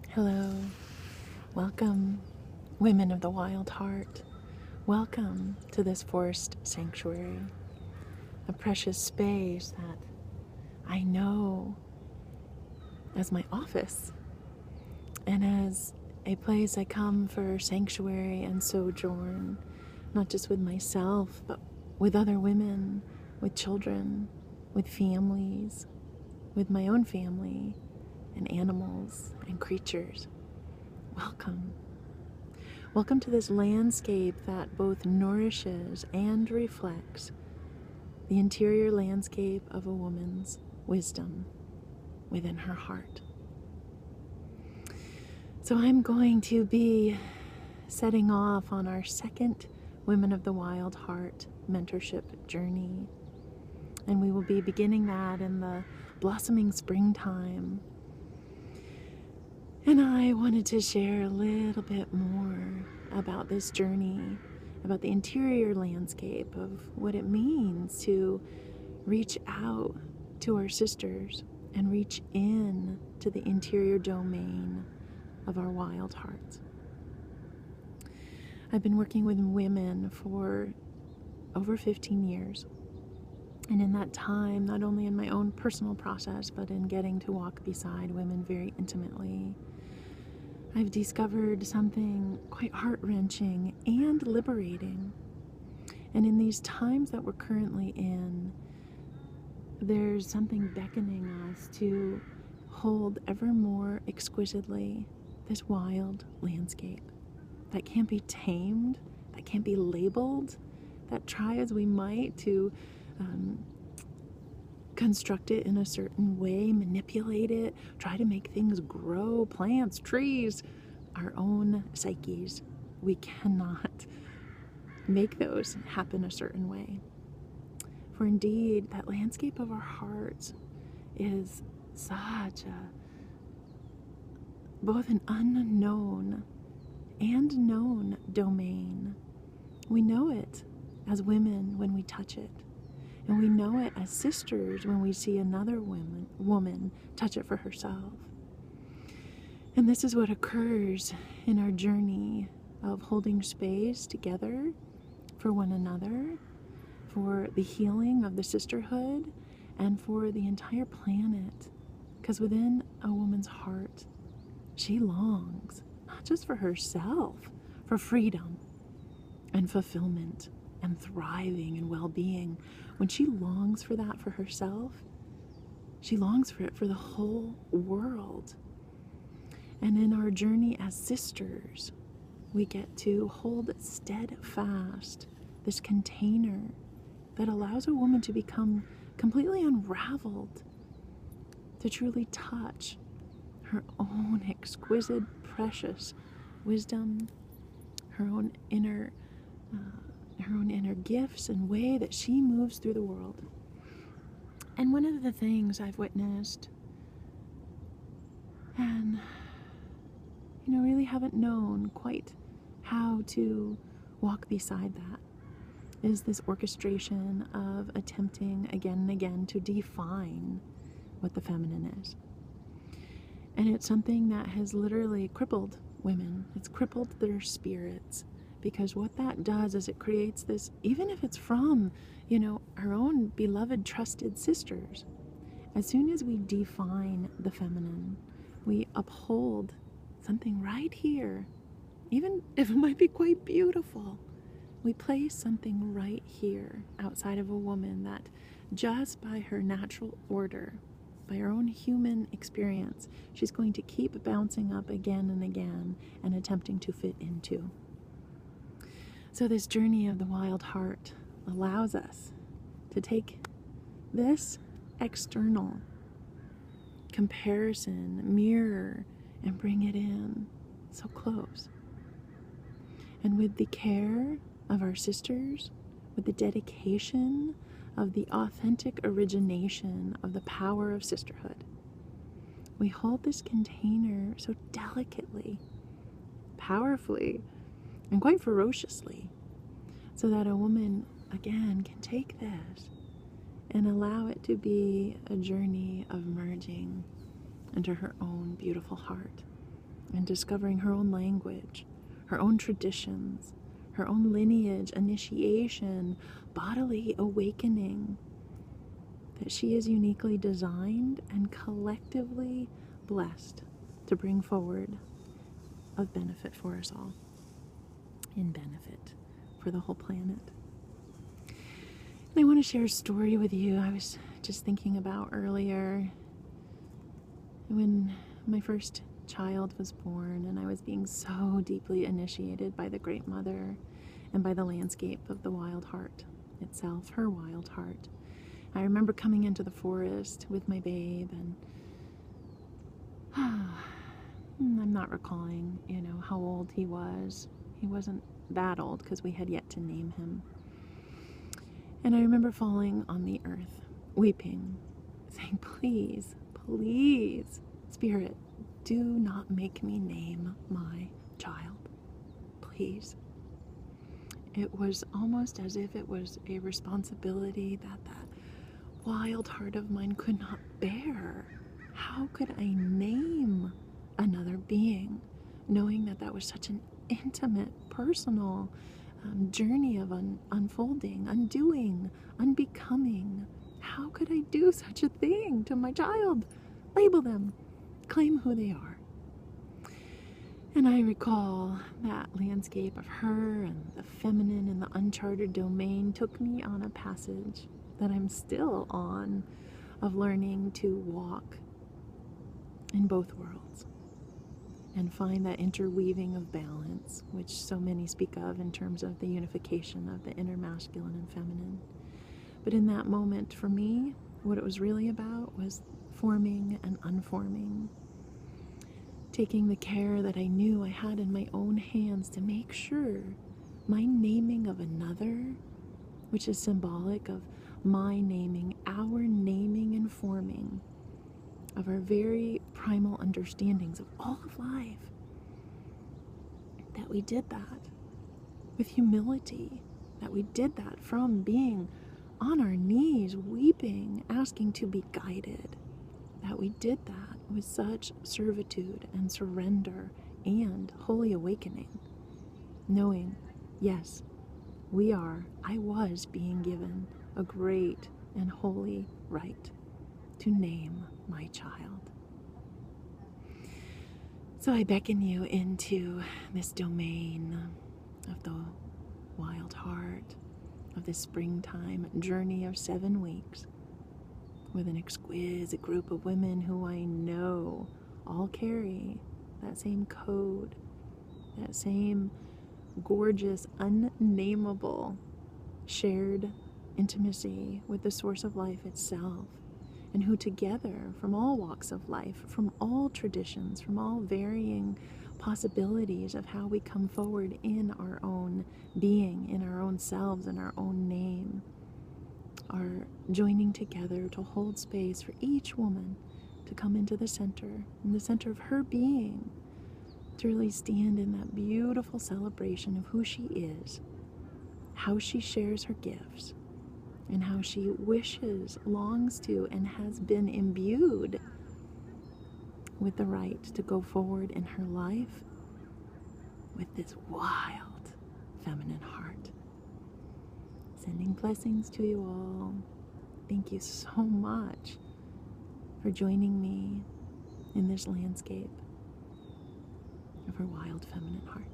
Hello, welcome, women of the wild heart. Welcome to this forest sanctuary, a precious space that I know as my office and as a place I come for sanctuary and sojourn, not just with myself, but with other women, with children, with families, with my own family, and animals and creatures. Welcome. Welcome to this landscape that both nourishes and reflects the interior landscape of a woman's wisdom within her heart. So I'm going to be setting off on our second Women of the Wild Heart mentorship journey. And we will be beginning that in the blossoming springtime. And I wanted to share a little bit more about this journey, about the interior landscape of what it means to reach out to our sisters and reach in to the interior domain of our wild hearts. I've been working with women for over 15 years. And in that time, not only in my own personal process, but in getting to walk beside women very intimately, I've discovered something quite heart-wrenching and liberating. And in these times that we're currently in, there's something beckoning us to hold ever more exquisitely this wild landscape that can't be tamed, that can't be labeled, that try as we might to construct it in a certain way, manipulate it, try to make things grow, plants, trees, our own psyches. We cannot make those happen a certain way. For indeed, that landscape of our hearts is such both an unknown and known domain. We know it as women when we touch it. And we know it as sisters when we see another woman touch it for herself. And this is what occurs in our journey of holding space together for one another, for the healing of the sisterhood, and for the entire planet. Because within a woman's heart, she longs, not just for herself, for freedom and fulfillment and thriving and well-being. When she longs for that for herself, she longs for it for the whole world. And in our journey as sisters, we get to hold steadfast this container that allows a woman to become completely unraveled, to truly touch her own exquisite, precious wisdom, her own inner gifts and way that she moves through the world. And one of the things I've witnessed and really haven't known quite how to walk beside that is this orchestration of attempting again and again to define what the feminine is. And it's something that has literally crippled women. It's crippled their spirits. Because what that does is it creates this, even if it's from, our own beloved, trusted sisters, as soon as we define the feminine, we uphold something right here, even if it might be quite beautiful. We place something right here outside of a woman that just by her natural order, by her own human experience, she's going to keep bouncing up again and again and attempting to fit into. So this journey of the wild heart allows us to take this external comparison, mirror, and bring it in so close. And with the care of our sisters, with the dedication of the authentic origination of the power of sisterhood, we hold this container so delicately, powerfully, and quite ferociously, so that a woman, again, can take this and allow it to be a journey of merging into her own beautiful heart and discovering her own language, her own traditions, her own lineage, initiation, bodily awakening, that she is uniquely designed and collectively blessed to bring forward of benefit for us all, in benefit for the whole planet. And I want to share a story with you I was just thinking about earlier when my first child was born and I was being so deeply initiated by the Great Mother and by the landscape of the wild heart itself, her wild heart. I remember coming into the forest with my babe, and I'm not recalling, how old he was. He wasn't that old because we had yet to name him. And I remember falling on the earth, weeping, saying, please, please, Spirit, do not make me name my child. Please. It was almost as if it was a responsibility that wild heart of mine could not bear. How could I name another being, knowing that was such an intimate, personal journey of unfolding, undoing, unbecoming? How could I do such a thing to my child? Label them, claim who they are. And I recall that landscape of her and the feminine and the uncharted domain took me on a passage that I'm still on, of learning to walk in both worlds and find that interweaving of balance, which so many speak of in terms of the unification of the inner masculine and feminine. But in that moment, for me, what it was really about was forming and unforming, taking the care that I knew I had in my own hands to make sure my naming of another, which is symbolic of my naming, our naming and forming of our very primal understandings of all of life, that we did that with humility, that we did that from being on our knees, weeping, asking to be guided, that we did that with such servitude and surrender and holy awakening, knowing, yes, I was being given a great and holy right to name my child. So I beckon you into this domain of the wild heart, of this springtime journey of 7 weeks, with an exquisite group of women who I know all carry that same code, that same gorgeous, unnameable, shared intimacy with the source of life itself, and who together, from all walks of life, from all traditions, from all varying possibilities of how we come forward in our own being, in our own selves, in our own name, are joining together to hold space for each woman to come into the center, in the center of her being, to really stand in that beautiful celebration of who she is, how she shares her gifts, and how she wishes, longs to, and has been imbued with the right to go forward in her life with this wild feminine heart. Sending blessings to you all. Thank you so much for joining me in this landscape of her wild feminine heart.